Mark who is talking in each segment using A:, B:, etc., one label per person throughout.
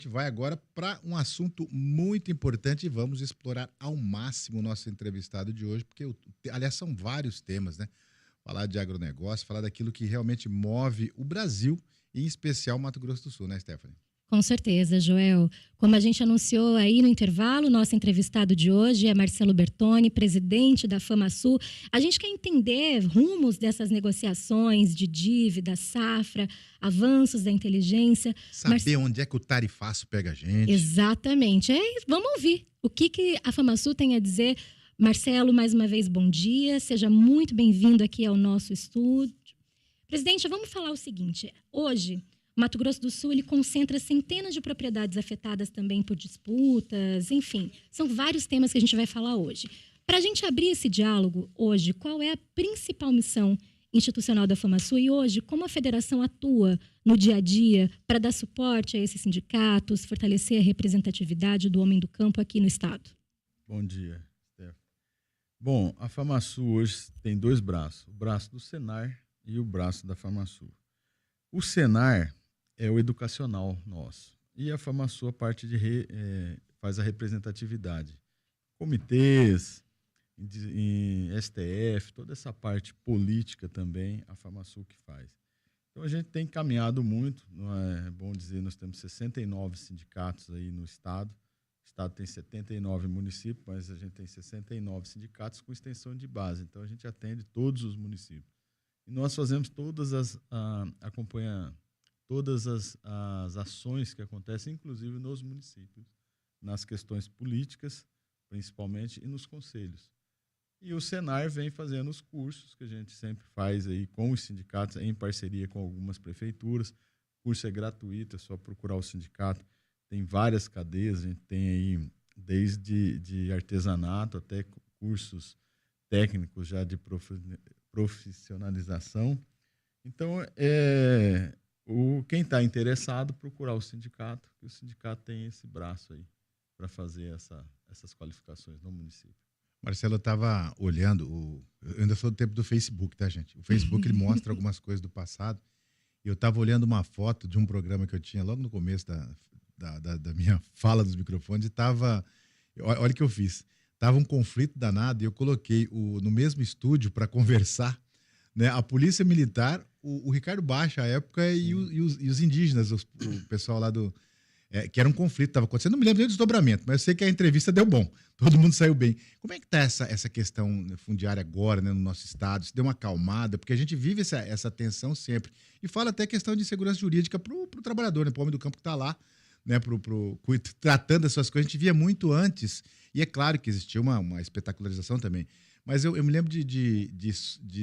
A: gente vai agora para um assunto muito importante e vamos explorar ao máximo o nosso entrevistado de hoje, porque, aliás, são vários temas, né? Falar de agronegócio, falar daquilo que realmente move o Brasil, e em especial o Mato Grosso do Sul, né, Stephanie?
B: Com certeza, Joel. Como a gente anunciou aí no intervalo, nosso entrevistado de hoje é Marcelo Bertoni, presidente da FamaSul. A gente quer entender rumos dessas negociações de dívida, safra, avanços da inteligência.
A: Saber onde é que o tarifaço pega a gente.
B: Exatamente. Vamos ouvir o que a FamaSul tem a dizer. Marcelo, mais uma vez, bom dia. Seja muito bem-vindo aqui ao nosso estúdio. Presidente, vamos falar o seguinte. Hoje, Mato Grosso do Sul ele concentra centenas de propriedades afetadas também por disputas, enfim, são vários temas que a gente vai falar hoje. Para a gente abrir esse diálogo hoje, qual é a principal missão institucional da FamaSul e hoje, como a federação atua no dia a dia para dar suporte a esses sindicatos, fortalecer a representatividade do homem do campo aqui no estado?
C: Bom dia, Steph. Bom, a FamaSul hoje tem dois braços, o braço do Senar e o braço da FamaSul. O Senar é o educacional nosso. E a FamaSul, a parte faz a representatividade. Comitês, em STF, toda essa parte política também, a FamaSul que faz. Então a gente tem caminhado muito, não é bom dizer, nós temos 69 sindicatos aí no estado. O estado tem 79 municípios, mas a gente tem 69 sindicatos com extensão de base. Então a gente atende todos os municípios. E nós fazemos todas as ações que acontecem, inclusive nos municípios, nas questões políticas, principalmente, e nos conselhos. E o Senar vem fazendo os cursos que a gente sempre faz aí com os sindicatos, em parceria com algumas prefeituras. O curso é gratuito, é só procurar o sindicato. Tem várias cadeias, a gente tem aí desde de artesanato até cursos técnicos já de profissionalização. Então, quem está interessado, procurar o sindicato, que o sindicato tem esse braço aí para fazer essas qualificações no município.
A: Marcelo, eu estava olhando, eu ainda sou do tempo do Facebook, tá, gente? O Facebook ele mostra algumas coisas do passado, e eu estava olhando uma foto de um programa que eu tinha logo no começo da minha fala dos microfones, e estava, olha o que eu fiz, estava um conflito danado, e eu coloquei no mesmo estúdio para conversar, né, a polícia militar, o Ricardo Baixa, à época, e os indígenas, o pessoal lá que era um conflito, estava acontecendo, não me lembro nem do desdobramento, mas eu sei que a entrevista deu bom, todo mundo saiu bem. Como é que está essa questão fundiária agora, né, no nosso estado? Se deu uma acalmada? Porque a gente vive essa tensão sempre. E fala até questão de segurança jurídica para o trabalhador, né, para o homem do campo que está lá, né, tratando essas coisas. A gente via muito antes, e é claro que existia uma espetacularização também, mas eu me lembro de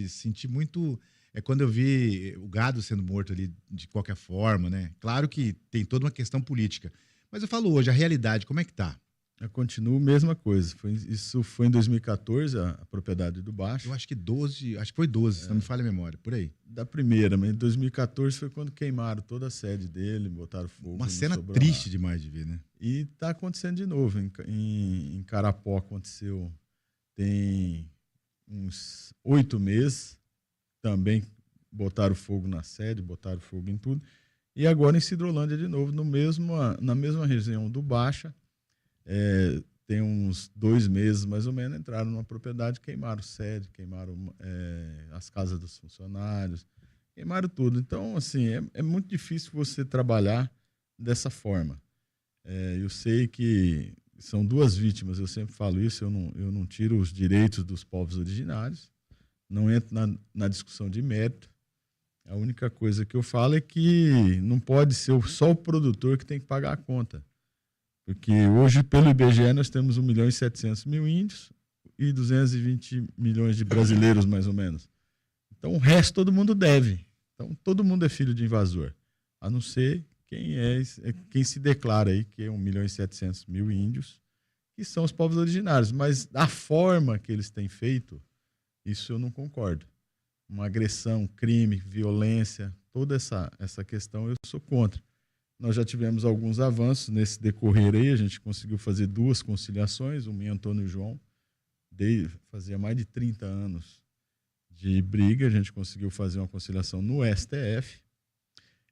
A: sentir muito... quando eu vi o gado sendo morto ali de qualquer forma, né? Claro que tem toda uma questão política. Mas eu falo hoje, a realidade, como é que tá?
C: Eu continuo a mesma coisa. Isso foi em 2014, a propriedade do Baixo.
A: Eu acho que foi 12, se não me falha a memória, por aí.
C: Da primeira, mas em 2014 foi quando queimaram toda a sede dele, botaram fogo.
A: Uma cena triste demais de ver, né?
C: E tá acontecendo de novo. Em Carapó aconteceu tem uns 8 meses. Também botaram fogo na sede, botaram fogo em tudo. E agora em Sidrolândia de novo, na mesma região do Baixa, tem uns 2 meses mais ou menos, entraram numa propriedade, queimaram sede, queimaram as casas dos funcionários, queimaram tudo. Então, assim, é muito difícil você trabalhar dessa forma. Eu sei que são 2 vítimas, eu sempre falo isso, eu não tiro os direitos dos povos originários, não entro na discussão de mérito. A única coisa que eu falo é que não pode ser só o produtor que tem que pagar a conta. Porque hoje, pelo IBGE, nós temos 1.700.000 índios e 220 milhões de brasileiros, mais ou menos. Então, o resto todo mundo deve. Então, todo mundo é filho de invasor. A não ser quem se declara aí, que é 1.700.000 índios, que são os povos originários. Mas a forma que eles têm feito, isso eu não concordo. Uma agressão, crime, violência, toda essa questão eu sou contra. Nós já tivemos alguns avanços nesse decorrer aí, a gente conseguiu fazer 2 conciliações, uma em Antônio João, fazia mais de 30 anos de briga, a gente conseguiu fazer uma conciliação no STF,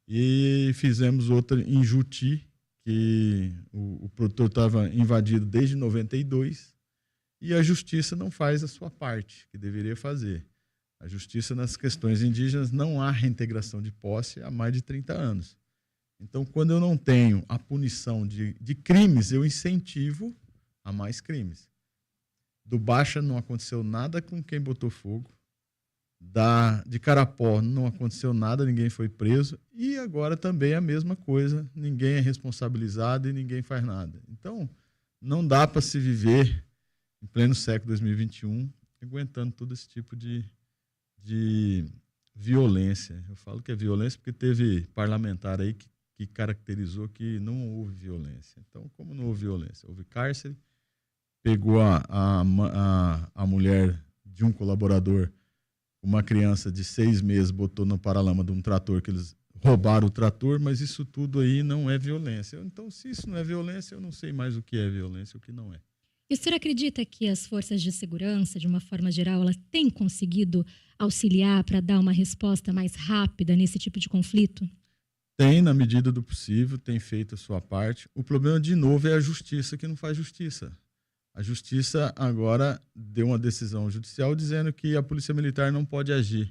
C: e fizemos outra em Juti, que o produtor estava invadido desde 92 e a justiça não faz a sua parte, que deveria fazer. A justiça nas questões indígenas não há reintegração de posse há mais de 30 anos. Então, quando eu não tenho a punição de crimes, eu incentivo a mais crimes. Do Baixa não aconteceu nada com quem botou fogo. De Carapó não aconteceu nada, ninguém foi preso. E agora também é a mesma coisa, ninguém é responsabilizado e ninguém faz nada. Então, não dá para se viver em pleno século 2021 aguentando todo esse tipo de violência. Eu falo que é violência porque teve parlamentar aí que caracterizou que não houve violência. Então, como não houve violência? Houve cárcere, pegou a mulher de um colaborador, uma criança de 6 meses, botou no paralama de um trator, que eles roubaram o trator, mas isso tudo aí não é violência. Então, se isso não é violência, eu não sei mais o que é violência e o que não é.
B: E o senhor acredita que as forças de segurança, de uma forma geral, elas têm conseguido auxiliar para dar uma resposta mais rápida nesse tipo de conflito?
C: Tem, na medida do possível, tem feito a sua parte. O problema, de novo, é a justiça que não faz justiça. A justiça agora deu uma decisão judicial dizendo que a Polícia Militar não pode agir.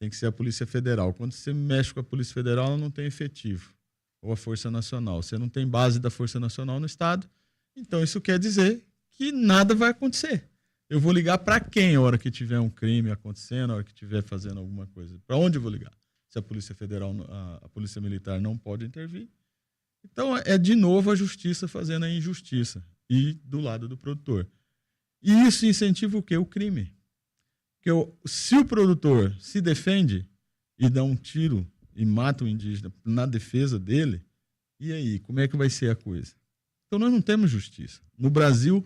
C: Tem que ser a Polícia Federal. Quando você mexe com a Polícia Federal, ela não tem efetivo. Ou a Força Nacional. Você não tem base da Força Nacional no Estado. Então, isso quer dizer que nada vai acontecer. Eu vou ligar para quem a hora que tiver um crime acontecendo, a hora que estiver fazendo alguma coisa? Para onde eu vou ligar? Se a Polícia Federal, a Polícia Militar não pode intervir. Então, é de novo a justiça fazendo a injustiça. E do lado do produtor. E isso incentiva o quê? O crime. Porque se o produtor se defende e dá um tiro e mata o indígena na defesa dele, e aí, como é que vai ser a coisa? Então, nós não temos justiça. No Brasil,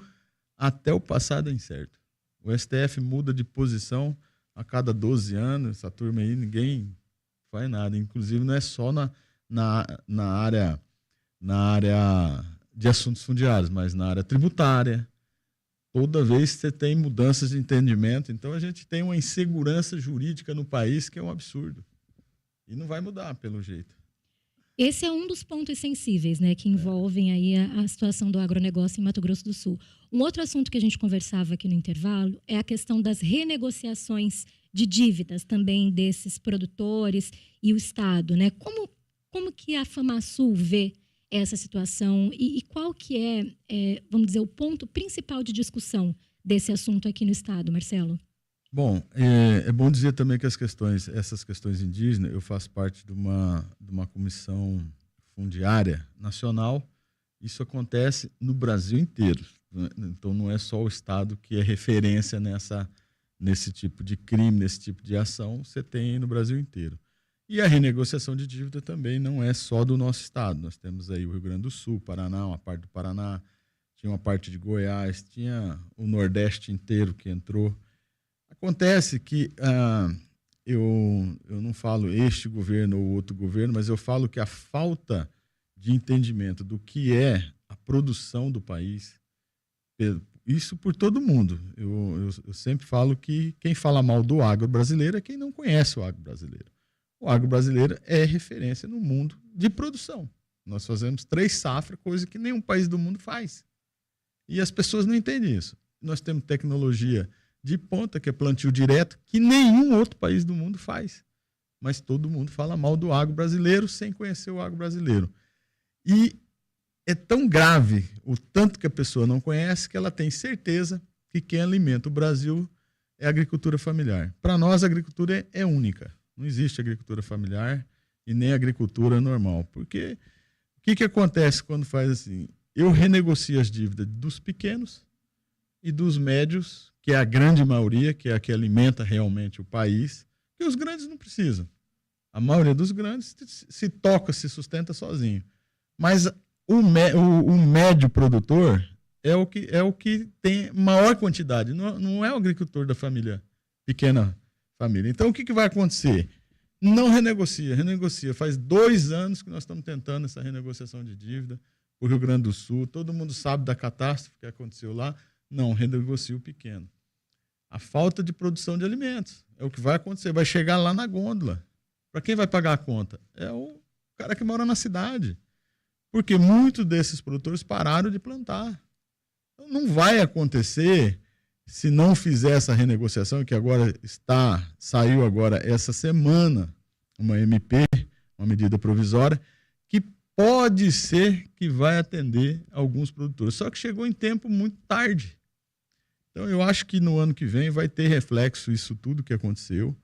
C: até o passado é incerto. O STF muda de posição a cada 12 anos. Essa turma aí, ninguém faz nada. Inclusive, não é só na área de assuntos fundiários, mas na área tributária. Toda vez você tem mudanças de entendimento. Então, a gente tem uma insegurança jurídica no país que é um absurdo. E não vai mudar, pelo jeito.
B: Esse é um dos pontos sensíveis, né, que envolvem aí a situação do agronegócio em Mato Grosso do Sul. Um outro assunto que a gente conversava aqui no intervalo é a questão das renegociações de dívidas também desses produtores e o Estado, né? Como que a FamaSul vê essa situação e qual que é, vamos dizer, o ponto principal de discussão desse assunto aqui no Estado, Marcelo?
C: Bom, é bom dizer também que essas questões indígenas, eu faço parte de uma comissão fundiária nacional. Isso acontece no Brasil inteiro. Então, não é só o Estado que é referência nesse tipo de crime, nesse tipo de ação, você tem no Brasil inteiro. E a renegociação de dívida também não é só do nosso Estado. Nós temos aí o Rio Grande do Sul, Paraná, uma parte do Paraná, tinha uma parte de Goiás, tinha o Nordeste inteiro que entrou. Acontece que eu não falo este governo ou outro governo, mas eu falo que a falta de entendimento do que é a produção do país, isso por todo mundo. Eu sempre falo que quem fala mal do agro brasileiro é quem não conhece o agro brasileiro. O agro brasileiro é referência no mundo de produção. Nós fazemos 3 safras, coisa que nenhum país do mundo faz. E as pessoas não entendem isso. Nós temos tecnologia de ponta, que é plantio direto, que nenhum outro país do mundo faz. Mas todo mundo fala mal do agro brasileiro sem conhecer o agro brasileiro. E é tão grave o tanto que a pessoa não conhece que ela tem certeza que quem alimenta o Brasil é a agricultura familiar. Para nós, a agricultura é única. Não existe agricultura familiar e nem agricultura normal. Porque o que acontece quando faz assim? Eu renegocio as dívidas dos pequenos e dos médios, que é a grande maioria, que é a que alimenta realmente o país, que os grandes não precisam. A maioria dos grandes se sustenta sozinho. Mas o médio produtor é o que tem maior quantidade, não é o agricultor da família, pequena família. Então, o que vai acontecer? Não renegocia. Faz 2 anos que nós estamos tentando essa renegociação de dívida para o Rio Grande do Sul. Todo mundo sabe da catástrofe que aconteceu lá. Não, renegocia o pequeno. A falta de produção de alimentos é o que vai acontecer. Vai chegar lá na gôndola. Para quem vai pagar a conta? É o cara que mora na cidade. porque muitos desses produtores pararam de plantar. Então, não vai acontecer se não fizer essa renegociação, que agora saiu agora essa semana, uma MP, uma medida provisória, que pode ser que vai atender alguns produtores. Só que chegou em tempo muito tarde. Então, eu acho que no ano que vem vai ter reflexo isso tudo que aconteceu.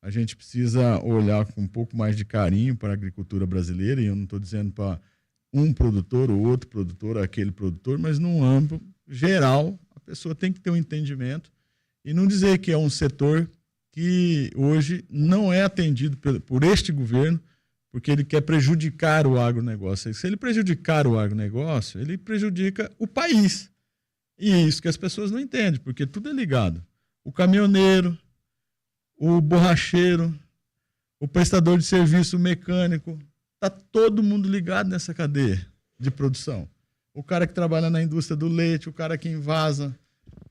C: A gente precisa olhar com um pouco mais de carinho para a agricultura brasileira, e eu não estou dizendo para um produtor ou outro produtor, aquele produtor, mas num âmbito geral, a pessoa tem que ter um entendimento e não dizer que é um setor que hoje não é atendido por este governo, porque ele quer prejudicar o agronegócio. Se ele prejudicar o agronegócio, ele prejudica o país. E é isso que as pessoas não entendem, porque tudo é ligado. O caminhoneiro, o borracheiro, o prestador de serviço, o mecânico, está todo mundo ligado nessa cadeia de produção. O cara que trabalha na indústria do leite, o cara que invasa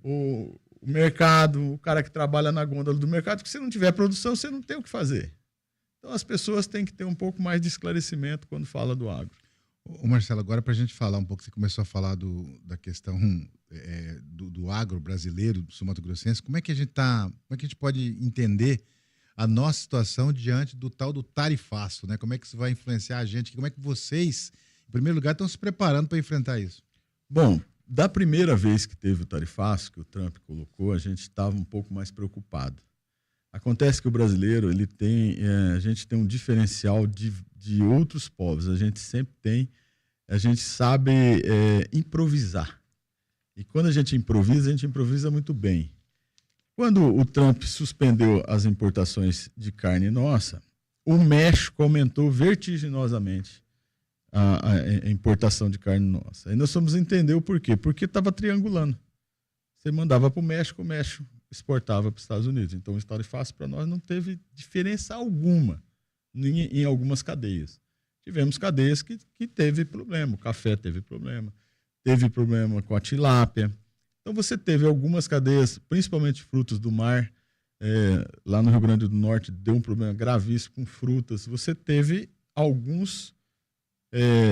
C: o mercado, o cara que trabalha na gôndola do mercado, porque se não tiver produção, você não tem o que fazer. Então as pessoas têm que ter um pouco mais de esclarecimento quando fala do agro.
A: Ô Marcelo, agora para a gente falar um pouco, você começou a falar da questão do agro brasileiro, do sul-mato-grossense, como é que a gente pode entender a nossa situação diante do tal do tarifaço, né? Como é que isso vai influenciar a gente? Como é que vocês, em primeiro lugar, estão se preparando para enfrentar isso?
C: Bom, da primeira vez que teve o tarifaço, que o Trump colocou, a gente estava um pouco mais preocupado. Acontece que o brasileiro, a gente tem um diferencial de outros povos. A gente sabe improvisar. E quando a gente improvisa muito bem. Quando o Trump suspendeu as importações de carne nossa, o México aumentou vertiginosamente a importação de carne nossa. E nós fomos entender o porquê. Porque estava triangulando. Você mandava para o México exportava para os Estados Unidos. Então, o tarifaço para nós não teve diferença alguma em algumas cadeias. Tivemos cadeias que teve problema. O café teve problema com a tilápia. Então, você teve algumas cadeias, principalmente frutos do mar, lá no Rio Grande do Norte, deu um problema gravíssimo com frutas. Você teve alguns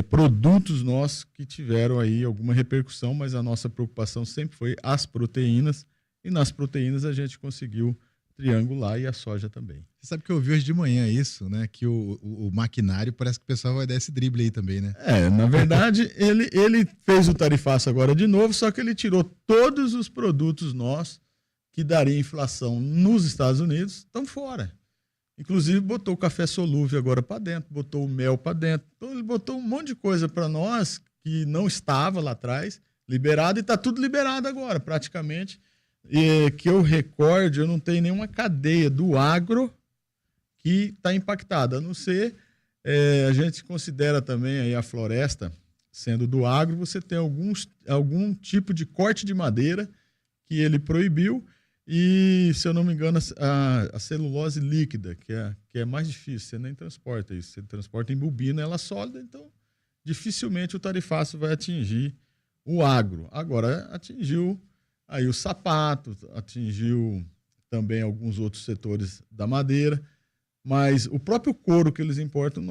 C: produtos nossos que tiveram aí alguma repercussão, mas a nossa preocupação sempre foi as proteínas, e nas proteínas a gente conseguiu triangular, e a soja também.
A: Você sabe que eu vi hoje de manhã isso, né? Que o maquinário, parece que o pessoal vai dar esse drible aí também, né?
C: Na verdade, ele fez o tarifaço agora de novo, só que ele tirou todos os produtos nossos que daria inflação nos Estados Unidos, estão fora. Inclusive, botou o café solúvel agora para dentro, botou o mel para dentro. Então, ele botou um monte de coisa para nós que não estava lá atrás liberado, e está tudo liberado agora, praticamente. E que eu recorde, eu não tenho nenhuma cadeia do agro que está impactada, a não ser, a gente considera também aí a floresta, sendo do agro, você tem algum tipo de corte de madeira que ele proibiu, e, se eu não me engano, a celulose líquida, que é mais difícil, você nem transporta isso, você transporta em bobina, ela sólida, então dificilmente o tarifaço vai atingir o agro. Agora, atingiu aí o sapato, atingiu também alguns outros setores da madeira, mas o próprio couro que eles importam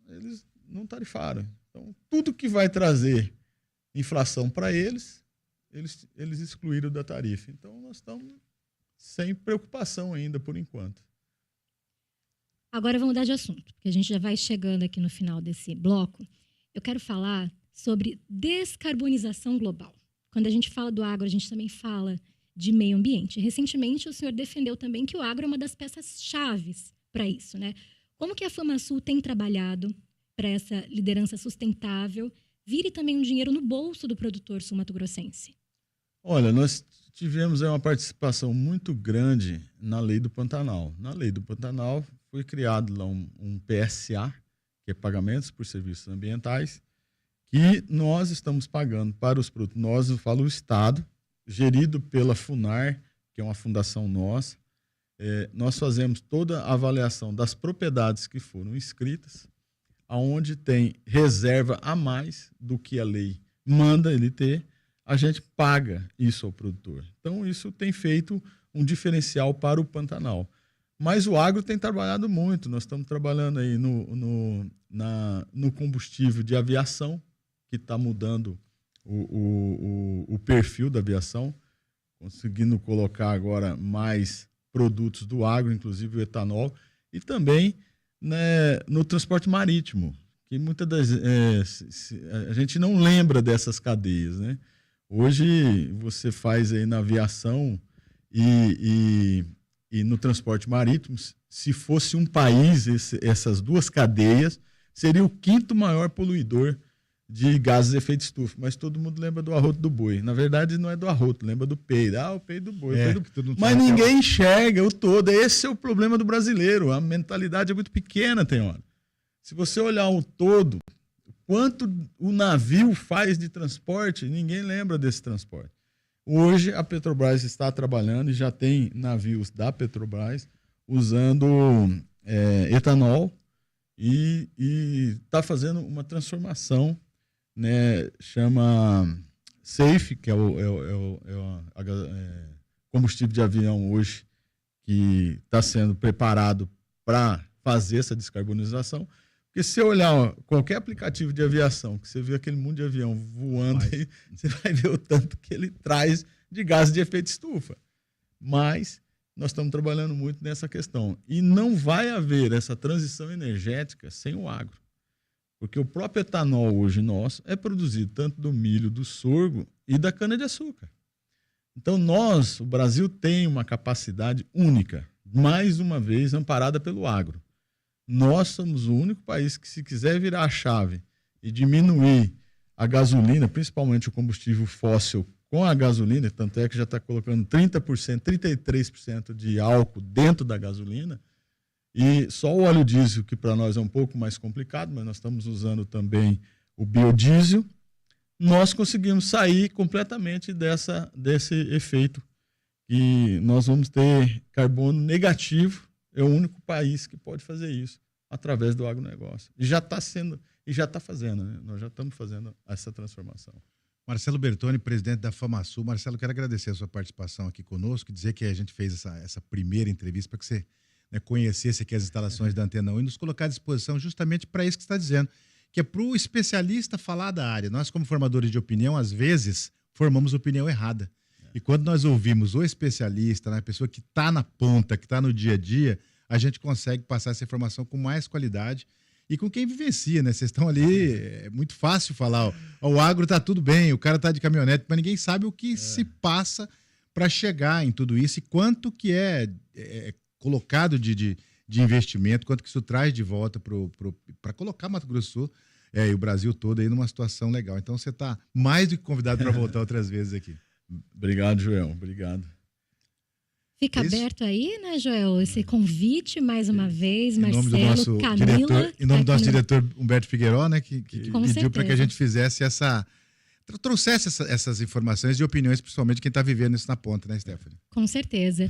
C: eles não tarifaram. Então, tudo que vai trazer inflação para eles excluíram da tarifa. Então, nós estamos sem preocupação ainda, por enquanto.
B: Agora vamos mudar de assunto, porque a gente já vai chegando aqui no final desse bloco. Eu quero falar sobre descarbonização global. Quando a gente fala do agro, a gente também fala de meio ambiente. Recentemente, o senhor defendeu também que o agro é uma das peças-chave para isso, né? Como que a FamaSul tem trabalhado para essa liderança sustentável vire também um dinheiro no bolso do produtor sul-mato-grossense?
C: Olha, nós tivemos uma participação muito grande na Lei do Pantanal. Na Lei do Pantanal foi criado lá um PSA, que é Pagamentos por Serviços Ambientais, que nós estamos pagando para os produtos. Nós, eu falo o Estado, gerido pela FUNAR, que é uma fundação nossa. Nós fazemos toda a avaliação das propriedades que foram inscritas, aonde tem reserva a mais do que a lei manda ele ter, a gente paga isso ao produtor. Então, isso tem feito um diferencial para o Pantanal. Mas o agro tem trabalhado muito. Nós estamos trabalhando aí no combustível de aviação, que está mudando o perfil da aviação, conseguindo colocar agora mais produtos do agro, inclusive o etanol, e também, né, no transporte marítimo, que muitas das a gente não lembra dessas cadeias, né? Hoje você faz aí na aviação e no transporte marítimo, se fosse um país, essas duas cadeias, seria o 5º maior poluidor de gases de efeito estufa. Mas todo mundo lembra do arroto do boi. Na verdade, não é do arroto, lembra do peido. O peido do boi. Mas ninguém enxerga o todo. Esse é o problema do brasileiro. A mentalidade é muito pequena, tem hora. Se você olhar o todo, quanto o navio faz de transporte, ninguém lembra desse transporte. Hoje, a Petrobras está trabalhando e já tem navios da Petrobras usando etanol e está fazendo uma transformação, né, chama SAFE, que é o combustível de avião hoje, que está sendo preparado para fazer essa descarbonização. Porque se você olhar qualquer aplicativo de aviação, que você vê aquele mundo de avião voando, aí, você vai ver o tanto que ele traz de gases de efeito estufa. Mas nós estamos trabalhando muito nessa questão. E não vai haver essa transição energética sem o agro. Porque o próprio etanol hoje nosso é produzido tanto do milho, do sorgo e da cana-de-açúcar. Então o Brasil tem uma capacidade única, mais uma vez amparada pelo agro. Nós somos o único país que, se quiser virar a chave e diminuir a gasolina, principalmente o combustível fóssil com a gasolina, tanto é que já está colocando 30%, 33% de álcool dentro da gasolina, e só o óleo diesel, que para nós é um pouco mais complicado, mas nós estamos usando também o biodiesel, nós conseguimos sair completamente desse efeito, e nós vamos ter carbono negativo. É o único país que pode fazer isso através do agronegócio. E já está sendo, e já está fazendo, né? Nós já estamos fazendo essa transformação.
A: Marcelo Bertoni, presidente da FamaSul. Marcelo, quero agradecer a sua participação aqui conosco, dizer que a gente fez essa primeira entrevista para que você, né, conhecesse aqui as instalações da Antena 1 e nos colocar à disposição justamente para isso que você está dizendo, que é para o especialista falar da área. Nós, como formadores de opinião, às vezes formamos opinião errada. E quando nós ouvimos o especialista, né, a pessoa que está na ponta, que está no dia a dia, a gente consegue passar essa informação com mais qualidade e com quem vivencia, né? Vocês estão ali, é muito fácil falar, ó, o agro está tudo bem, o cara está de caminhonete, mas ninguém sabe o que se passa para chegar em tudo isso e quanto que é colocado de investimento, quanto que isso traz de volta para colocar Mato Grosso do Sul e o Brasil todo aí numa situação legal. Então você está mais do que convidado para voltar outras vezes aqui.
C: Obrigado, Joel. Obrigado.
B: Fica aberto aí, né, Joel? Esse convite mais uma vez, Marcelo, Camila.
A: Em nome do nosso diretor Humberto Figueiró, né, que pediu para que a gente fizesse trouxesse essas informações e opiniões, principalmente de quem está vivendo isso na ponta, né, Stephanie?
B: Com certeza.